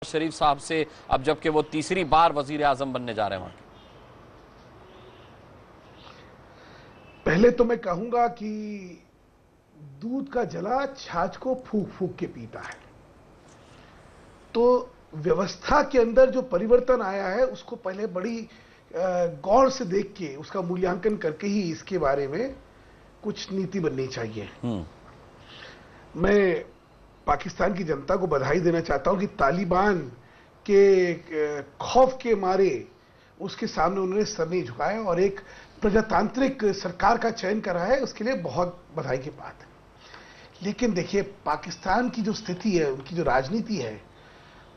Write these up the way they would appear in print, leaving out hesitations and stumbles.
शरीफ साहब से, अब जबकि वो तीसरी बार वजीर आजम बनने जा रहे हैं वहां के? पहले तो मैं कहूंगा कि दूध का जला छाछ को फूंक फूंक के पीता है। तो व्यवस्था के अंदर जो परिवर्तन आया है उसको पहले बड़ी गौर से देख के उसका मूल्यांकन करके ही इसके बारे में कुछ नीति बननी चाहिए। मैं पाकिस्तान की जनता को बधाई देना चाहता हूं कि तालिबान के खौफ के मारे उसके सामने उन्होंने सर नहीं झुकाया और एक प्रजातांत्रिक सरकार का चयन करा है, उसके लिए बहुत बधाई की बात है। लेकिन देखिए, पाकिस्तान की जो स्थिति है, उनकी जो राजनीति है,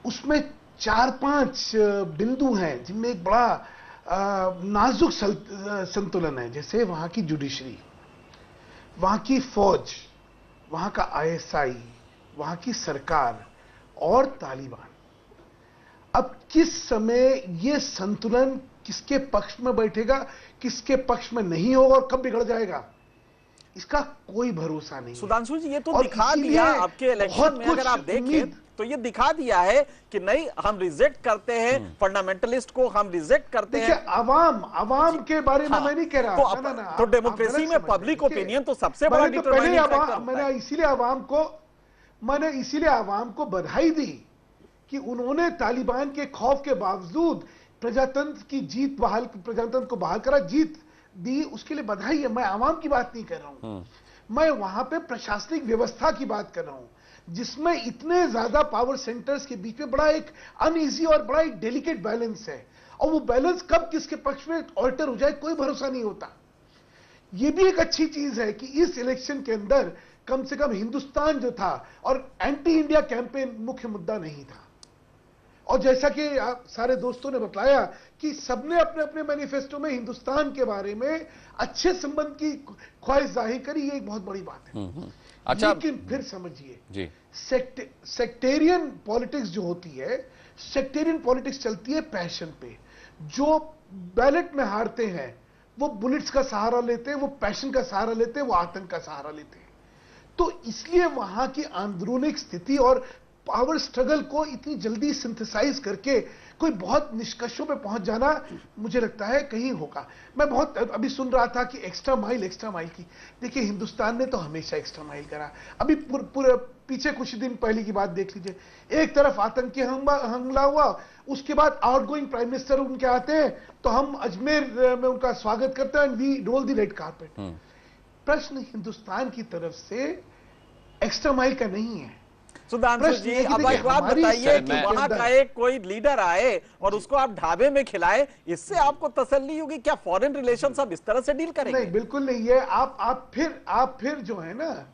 उसमें 4-5 बिंदु हैं जिनमें एक बड़ा नाजुक संतुलन है। जैसे वहां की जुडिशरी, वहां की फौज, वहां का आईएसआई, वहां की सरकार और तालिबान। अब किस समय यह संतुलन किसके पक्ष में बैठेगा, किसके पक्ष में नहीं होगा और कब बिगड़ जाएगा, इसका कोई भरोसा नहीं। सुधांशु जी, ये तो दिखा दिया आपके इलेक्शन में, अगर आप देखें तो ये दिखा दिया है कि नहीं, हम रिजेक्ट करते हैं फंडामेंटलिस्ट को, हम रिजेक्ट करते हैं। आवाम के बारे में मैं नहीं कह रहा। तो डेमोक्रेसी में पब्लिक ओपिनियन तो सबसे बड़ा डिटरमाइनिंग फैक्टर। मैंने इसीलिए आवाम को बधाई दी कि उन्होंने तालिबान के खौफ के बावजूद प्रजातंत्र की जीत प्रजातंत्र को बहाल करा, जीत दी, उसके लिए बधाई है। मैं आवाम की बात नहीं कर रहा हूं, मैं वहां पे प्रशासनिक व्यवस्था की बात कर रहा हूं, जिसमें इतने ज्यादा पावर सेंटर्स के बीच में बड़ा एक अनईजी और बड़ा एक डेलिकेट बैलेंस है, और वो बैलेंस कब किसके पक्ष में ऑल्टर हो जाए कोई भरोसा नहीं होता। ये भी एक अच्छी चीज है कि इस इलेक्शन के अंदर कम से कम हिंदुस्तान जो था और एंटी इंडिया कैंपेन मुख्य मुद्दा नहीं था। और जैसा कि आप सारे दोस्तों ने बताया कि सबने अपने अपने मैनिफेस्टो में हिंदुस्तान के बारे में अच्छे संबंध की ख्वाहिश जाहिर करी, ये एक बहुत बड़ी बात है। अच्छा, लेकिन फिर समझिए, सेक्टेरियन पॉलिटिक्स जो होती है, सेक्टेरियन पॉलिटिक्स चलती है पैशन पे। जो बैलेट में हारते हैं वो बुलेट्स का सहारा लेते हैं, वो पैशन का सहारा लेते हैं, वो आतंक का सहारा लेते हैं। तो इसलिए वहां की आंदोलनिक स्थिति और पावर स्ट्रगल को इतनी जल्दी सिंथेसाइज करके कोई बहुत निष्कर्षों पे पहुंच जाना मुझे लगता है कहीं होगा। मैं बहुत अभी सुन रहा था कि एक्स्ट्रा माइल की, देखिए हिंदुस्तान ने तो हमेशा एक्स्ट्रा माइल करा। अभी पूरे पीछे कुछ दिन पहले की बात देख लीजिए, एक तरफ आतंकी हमला हुआ, उसके बाद आउटगोइंग प्राइम मिनिस्टर उनके आते हैं तो हम अजमेर में उनका स्वागत करते हैं, we roll the red carpet. प्रश्न हिंदुस्तान की तरफ से एक्स्ट्रा माइल का नहीं है। सुधांशु जी, अब एक बात बताइए कि वहां का एक कोई लीडर आए और उसको आप ढाबे में खिलाए, इससे आपको तसल्ली होगी? क्या फॉरेन रिलेशंस अब इस तरह से डील करेंगे? नहीं, बिल्कुल नहीं है। आप फिर जो है ना,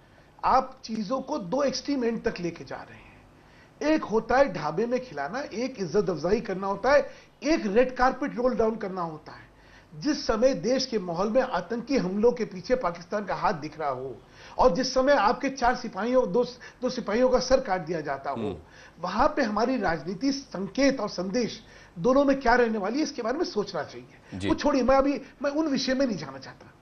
आप चीजों को दो एक्सट्रीम एंड तक लेके जा रहे हैं। एक होता है ढाबे में खिलाना, एक इज्जत अफजाई करना होता है, एक रेड कारपेट रोल डाउन करना होता है। जिस समय देश के माहौल में आतंकी हमलों के पीछे पाकिस्तान का हाथ दिख रहा हो और जिस समय आपके 4 सिपाहियों दो सिपाहियों का सर काट दिया जाता हो, वहां पे हमारी राजनीति संकेत और संदेश दोनों में क्या रहने वाली है, इसके बारे में सोचना चाहिए। वो छोड़िए, मैं उन विषय में नहीं जाना चाहता।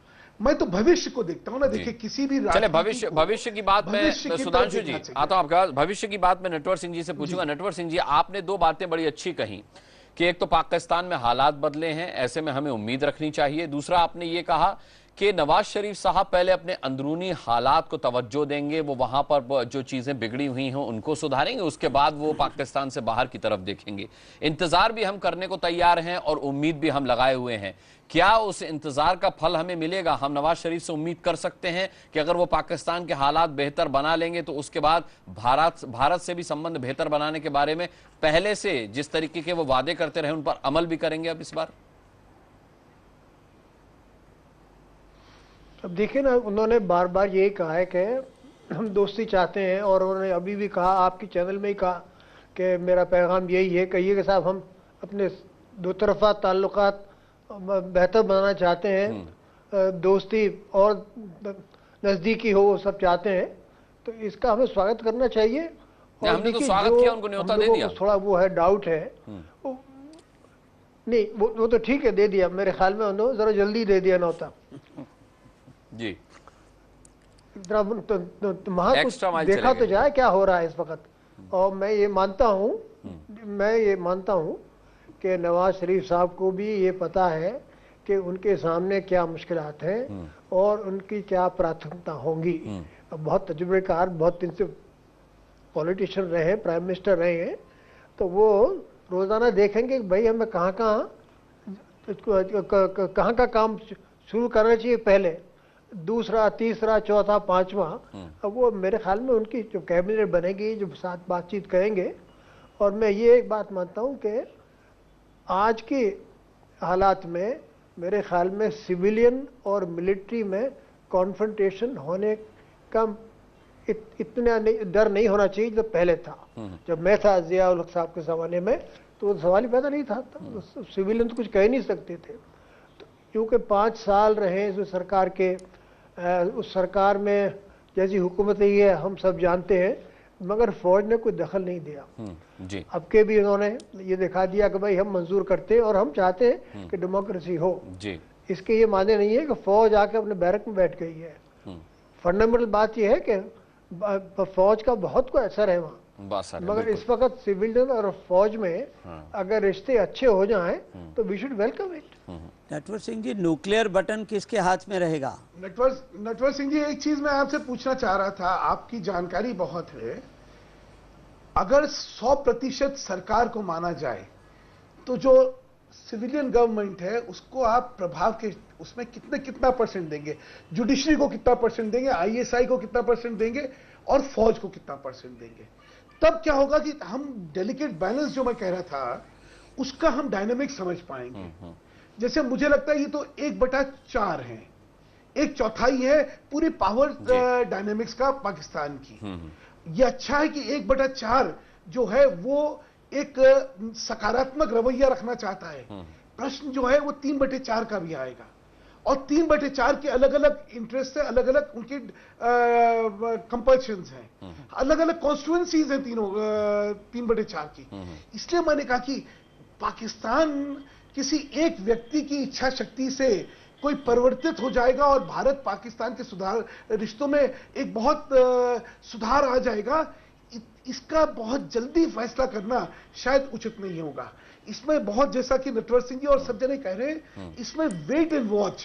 मैं तो भविष्य को देखता हूं ना। देखिए, किसी भी चले भविष्य की बात में सुधांशु जी आता हूं आपका भविष्य की बात में नटवर सिंह जी से पूछूंगा। नटवर सिंह जी, आपने 2 बातें बड़ी अच्छी कही कि एक तो पाकिस्तान में हालात बदले हैं, ऐसे में हमें उम्मीद रखनी चाहिए। दूसरा, आपने ये कहा कि नवाज शरीफ साहब पहले अपने अंदरूनी हालात को तवज्जो देंगे, वो वहां पर जो चीजें बिगड़ी हुई हैं उनको सुधारेंगे, उसके बाद वो पाकिस्तान से बाहर की तरफ देखेंगे। इंतजार भी हम करने को तैयार हैं और उम्मीद भी हम लगाए हुए हैं। क्या उस इंतजार का फल हमें मिलेगा? हम नवाज शरीफ से उम्मीद कर सकते हैं कि अगर वो पाकिस्तान के हालात बेहतर बना लेंगे तो उसके बाद भारत से भी संबंध बेहतर बनाने के बारे में पहले से जिस तरीके के वो वादे करते रहे उन पर अमल भी करेंगे अब इस बार? अब देखिए ना, उन्होंने बार बार यही कहा है कि हम दोस्ती चाहते हैं, और उन्होंने अभी भी कहा, आपकी चैनल में ही कहा कि मेरा पैगाम यही है, कहिए कि साहब हम अपने दो तरफा ताल्लुकात बेहतर बनाना चाहते हैं, दोस्ती और नज़दीकी हो, वो सब चाहते हैं। तो इसका हमें स्वागत करना चाहिए। और हमने तो स्वागत किया, उनको न्योता दे दिया। थोड़ा वो है, डाउट है नहीं, वो तो ठीक है, दे दिया। मेरे ख्याल में उन्होंने जरा जल्दी दे दिया न्योता जी। वहां कुछ देखा तो जाए क्या हो रहा है इस वक्त। और मैं ये मानता हूं मैं ये मानता हूँ कि नवाज शरीफ साहब को भी ये पता है कि उनके सामने क्या मुश्किलात हैं और उनकी क्या प्राथमिकता होंगी। अब बहुत तजुर्बेकार, बहुत दिन से पॉलिटिशियन रहे हैं, प्राइम मिनिस्टर रहे हैं, तो वो रोज़ाना देखेंगे कि भाई हमें कहाँ का काम शुरू करना चाहिए पहले, दूसरा, तीसरा, चौथा, पांचवा। अब वो मेरे ख्याल में उनकी जो कैबिनेट बनेगी, जो साथ बातचीत करेंगे। और मैं ये एक बात मानता हूँ कि आज के हालात में मेरे ख्याल में सिविलियन और मिलिट्री में कॉन्फ्रंटेशन होने का इतना डर नहीं होना चाहिए जो पहले था। जब मैं था जिया उल हक साहब के ज़माने में तो वो सवाल ही पैदा नहीं था। सिविलियन तो कुछ कह नहीं सकते थे, क्योंकि 5 साल रहे इस सरकार के। उस सरकार में जैसी हुकूमत ही है हम सब जानते हैं, मगर फौज ने कोई दखल नहीं दिया। जी। अब के भी उन्होंने ये दिखा दिया कि भाई हम मंजूर करते हैं और हम चाहते हैं कि डेमोक्रेसी हो। जी। इसके ये माने नहीं है कि फौज आके अपने बैरक में बैठ गई है। फंडामेंटल बात यह है कि फौज का बहुत कोई असर है वहाँ, मगर इस वक्त सिविलियन और फौज में अगर रिश्ते अच्छे हो जाएं तो we should welcome it. Natwar Singh ji, nuclear button किसके हाथ में रहेगा? नटवर सिंह जी, एक चीज मैं आपसे पूछना चाह रहा था, आपकी जानकारी बहुत है। अगर 100% सरकार को माना जाए तो जो सिविलियन गवर्नमेंट है उसको आप प्रभाव के उसमें कितना परसेंट देंगे? जुडिशरी को कितना परसेंट देंगे, ISI को कितना परसेंट देंगे और फौज को कितना परसेंट देंगे? तब क्या होगा कि हम डेलिकेट बैलेंस जो मैं कह रहा था उसका हम डायनेमिक समझ पाएंगे। जैसे मुझे लगता है ये तो 1/4 है, 1/4 है पूरी पावर डायनेमिक्स का पाकिस्तान की। ये अच्छा है कि 1/4 जो है वो एक सकारात्मक रवैया रखना चाहता है। प्रश्न जो है वो 3/4 का भी आएगा और 3/4 के अलग अलग इंटरेस्ट है, अलग अलग उनके कंपल्शंस हैं, अलग अलग कॉन्स्टिट्यूएंसीज हैं तीनों 3/4 की। इसलिए मैंने कहा कि पाकिस्तान किसी एक व्यक्ति की इच्छा शक्ति से कोई परिवर्तित हो जाएगा और भारत पाकिस्तान के सुधार रिश्तों में एक बहुत सुधार आ जाएगा, इसका बहुत जल्दी फैसला करना शायद उचित नहीं होगा। इसमें बहुत, जैसा कि नटवर सिंह जी और सब जने कह रहे हैं, इसमें वेट एंड वॉच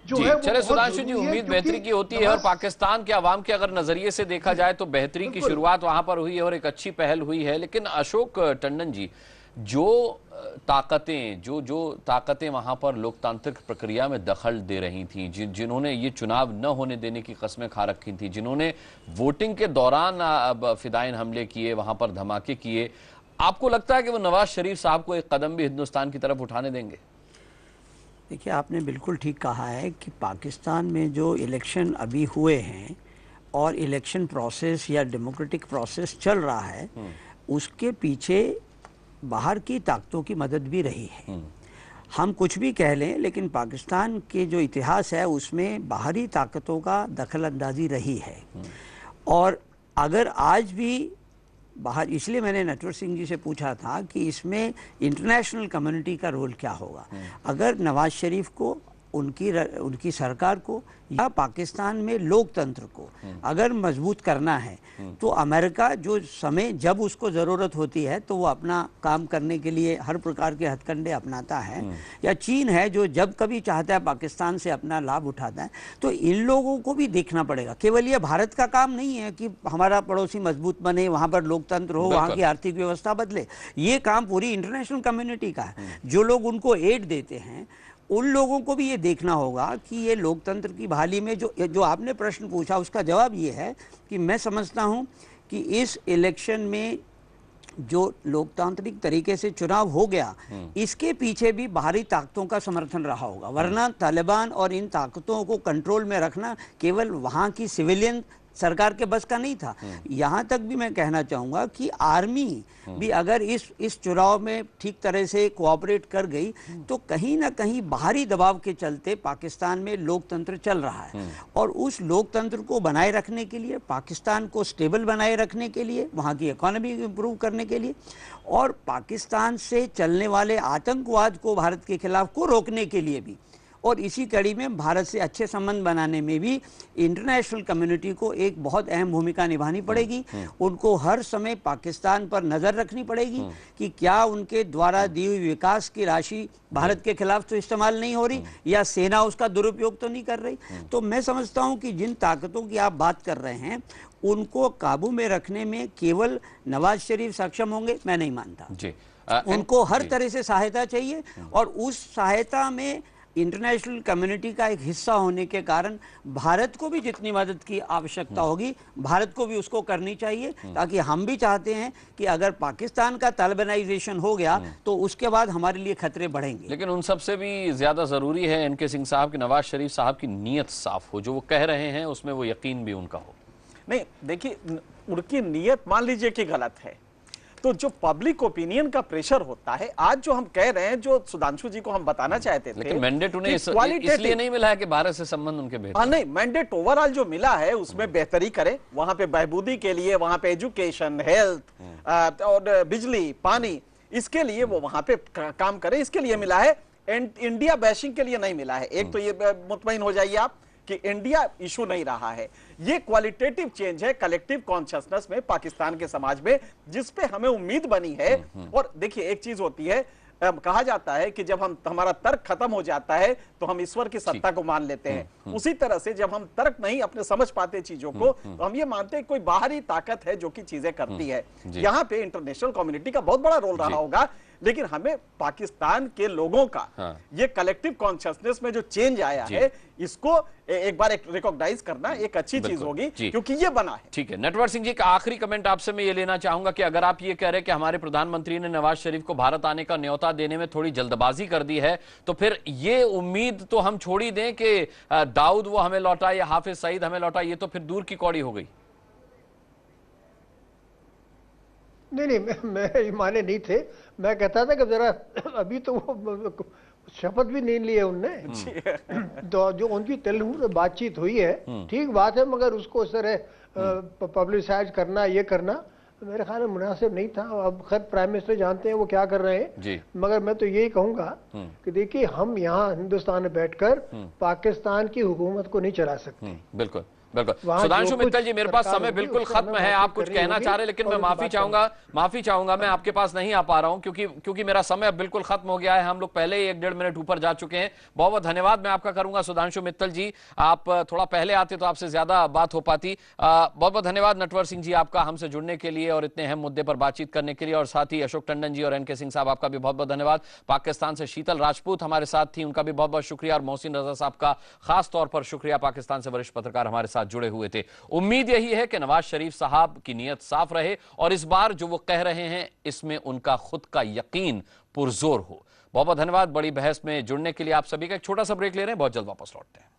जो है। चले सुधांशु जी, उम्मीद बेहतरी की होती है और पाकिस्तान के अवाम के अगर नजरिए से देखा जाए तो बेहतरी की शुरुआत वहां पर हुई है और एक अच्छी पहल हुई है। लेकिन अशोक टंडन जी, जो ताकतें वहां पर लोकतांत्रिक प्रक्रिया में दखल दे रही थी, जिन्होंने ये चुनाव न होने देने की कस्में खा रखी थी, जिन्होंने वोटिंग के दौरान फिदायन हमले किए, वहां पर धमाके किए, आपको लगता है कि वो नवाज शरीफ साहब को एक कदम भी हिंदुस्तान की तरफ उठाने देंगे? देखिए, आपने बिल्कुल ठीक कहा है कि पाकिस्तान में जो इलेक्शन अभी हुए हैं और इलेक्शन प्रोसेस या डेमोक्रेटिक प्रोसेस चल रहा है, उसके पीछे बाहर की ताकतों की मदद भी रही है। हम कुछ भी कह लें, लेकिन पाकिस्तान के जो इतिहास है उसमें बाहरी ताकतों का दखल अंदाजी रही है। और अगर आज भी बाहर, इसलिए मैंने नटवर सिंह जी से पूछा था कि इसमें इंटरनेशनल कम्युनिटी का रोल क्या होगा। अगर नवाज शरीफ को, उनकी सरकार को या पाकिस्तान में लोकतंत्र को अगर मजबूत करना है तो अमेरिका जो समय जब उसको ज़रूरत होती है तो वो अपना काम करने के लिए हर प्रकार के हथकंडे अपनाता है, या चीन है जो जब कभी चाहता है पाकिस्तान से अपना लाभ उठाता है। तो इन लोगों को भी देखना पड़ेगा। केवल ये भारत का काम नहीं है कि हमारा पड़ोसी मजबूत बने, वहाँ पर लोकतंत्र हो, वहाँ की आर्थिक व्यवस्था बदले। ये काम पूरी इंटरनेशनल कम्युनिटी का है। जो लोग उनको एड देते हैं उन लोगों को भी ये देखना होगा कि ये लोकतंत्र की बहाली में जो आपने प्रश्न पूछा उसका जवाब ये है कि मैं समझता हूँ कि इस इलेक्शन में जो लोकतांत्रिक तरीके से चुनाव हो गया, इसके पीछे भी बाहरी ताकतों का समर्थन रहा होगा। वरना तालिबान और इन ताकतों को कंट्रोल में रखना केवल वहाँ की सिविलियन सरकार के बस का नहीं था। यहाँ तक भी मैं कहना चाहूँगा कि आर्मी भी अगर इस चुनाव में ठीक तरह से कोऑपरेट कर गई तो कहीं ना कहीं बाहरी दबाव के चलते पाकिस्तान में लोकतंत्र चल रहा है। और उस लोकतंत्र को बनाए रखने के लिए, पाकिस्तान को स्टेबल बनाए रखने के लिए, वहाँ की इकोनॉमी इंप्रूव करने के लिए और पाकिस्तान से चलने वाले आतंकवाद को भारत के खिलाफ को रोकने के लिए भी और इसी कड़ी में भारत से अच्छे संबंध बनाने में भी इंटरनेशनल कम्युनिटी को एक बहुत अहम भूमिका निभानी पड़ेगी। उनको हर समय पाकिस्तान पर नजर रखनी पड़ेगी कि क्या उनके द्वारा दी हुई विकास की राशि भारत के खिलाफ तो इस्तेमाल नहीं हो रही या सेना उसका दुरुपयोग तो नहीं कर रही। तो मैं समझता हूं कि जिन ताकतों की आप बात कर रहे हैं उनको काबू में रखने में केवल नवाज शरीफ सक्षम होंगे, मैं नहीं मानता जी। उनको हर तरह से सहायता चाहिए और उस सहायता में इंटरनेशनल कम्युनिटी का एक हिस्सा होने के कारण भारत को भी जितनी मदद की आवश्यकता होगी भारत को भी उसको करनी चाहिए, ताकि हम भी चाहते हैं कि अगर पाकिस्तान का तालिबानाइजेशन हो गया तो उसके बाद हमारे लिए खतरे बढ़ेंगे। लेकिन उन सबसे भी ज्यादा जरूरी है एनके सिंह साहब की, नवाज शरीफ साहब की नीयत साफ हो, जो वो कह रहे हैं उसमें वो यकीन भी उनका हो। नहीं देखिए, उनकी नीयत मान लीजिए कि गलत है तो जो पब्लिक ओपिनियन का प्रेशर होता है, आज जो हम कह रहे हैं, जो सुधांशु जी को हम बताना चाहते थे, लेकिन मैंडेट उन्हें इसलिए नहीं मिला है कि भारत से संबंध उनके बेहतर। नहीं, मैंडेट ओवरऑल जो मिला है उसमें बेहतरी करे, वहां पे बहबूदी के लिए, वहां पे एजुकेशन, हेल्थ और बिजली, पानी, इसके लिए वो वहां पे काम करे, इसके लिए मिला है। इंडिया बैशिंग के लिए नहीं मिला है। एक तो ये मुतमईन हो जाइए आप कि इंडिया इशू नहीं रहा है। ये क्वालिटेटिव चेंज है कलेक्टिव कॉन्शियसनेस में पाकिस्तान के समाज में, जिस पे हमें उम्मीद बनी है। और देखिए, एक चीज होती है, कहा जाता है कि जब हमारा तर्क खत्म हो जाता है तो हम ईश्वर की सत्ता को मान लेते हैं। उसी तरह से जब हम तर्क नहीं अपने समझ पाते चीजों को, तो हम ये मानते हैं कोई बाहरी ताकत है जो कि चीजें करती है। यहाँ पे इंटरनेशनल कम्युनिटी का बहुत बड़ा रोल रहा होगा, लेकिन हमें पाकिस्तान के लोगों का ये कलेक्टिव कॉन्शियसनेस में जो चेंज आया है, इसको एक बार रिकॉग्नाइज करना एक अच्छी चीज होगी, क्योंकि ये बना है। ठीक है, नटवर सिंह जी का आखिरी कमेंट आपसे मैं ये लेना चाहूंगा कि अगर आप ये कह रहे हैं कि हमारे प्रधानमंत्री ने नवाज शरीफ को भारत आने का न्योता देने में थोड़ी जल्दबाजी कर दी है, तो फिर ये उम्मीद तो हम छोड़ ही दें कि दाऊद वो हमें लौटाए या हाफिज सईद हमें लौटाए, ये तो फिर दूर की कौड़ी हो गई। नहीं, मैं माने नहीं थे। मैं कहता था कि जरा अभी तो वो शपथ भी नहीं लिए उनने, तो जो उनकी तेलुगु में बातचीत हुई है ठीक बात है, मगर उसको इस तरह पब्लिसाइज करना, ये करना मेरे ख्याल में मुनासिब नहीं था। अब खैर प्राइम मिनिस्टर जानते हैं वो क्या कर रहे हैं, मगर मैं तो यही कहूंगा कि देखिए, हम यहाँ हिंदुस्तान में बैठकर पाकिस्तान की हुकूमत को नहीं चला सकते। बिल्कुल बिल्कुल। सुधांशु मित्तल जी, मेरे पास समय बिल्कुल खत्म है, आप कुछ कहना चाह रहे, लेकिन मैं माफी चाहूंगा मैं आपके पास नहीं आ पा रहा हूं क्योंकि मेरा समय बिल्कुल खत्म हो गया है। हम लोग पहले ही 1-1.5 मिनट ऊपर जा चुके हैं। बहुत बहुत धन्यवाद मैं आपका करूंगा सुधांशु मित्तल जी, आप थोड़ा पहले आते तो आपसे ज्यादा बात हो पाती। बहुत बहुत धन्यवाद नटवर सिंह जी आपका हमसे जुड़ने के लिए और इतने अहम मुद्दे पर बातचीत करने के लिए, और साथ ही अशोक टंडन जी और एनके सिंह साहब आपका भी बहुत बहुत धन्यवाद। पाकिस्तान से शीतल राजपूत हमारे साथ थी, उनका भी बहुत बहुत शुक्रिया, और मोहसिन रजा साहब का खास तौर पर शुक्रिया, पाकिस्तान से वरिष्ठ पत्रकार हमारे साथ जुड़े हुए थे। उम्मीद यही है कि नवाज शरीफ साहब की नीयत साफ रहे और इस बार जो वो कह रहे हैं इसमें उनका खुद का यकीन पुरजोर हो। बहुत बहुत धन्यवाद बड़ी बहस में जुड़ने के लिए आप सभी का। एक छोटा सा ब्रेक ले रहे हैं, बहुत जल्द वापस लौटते हैं।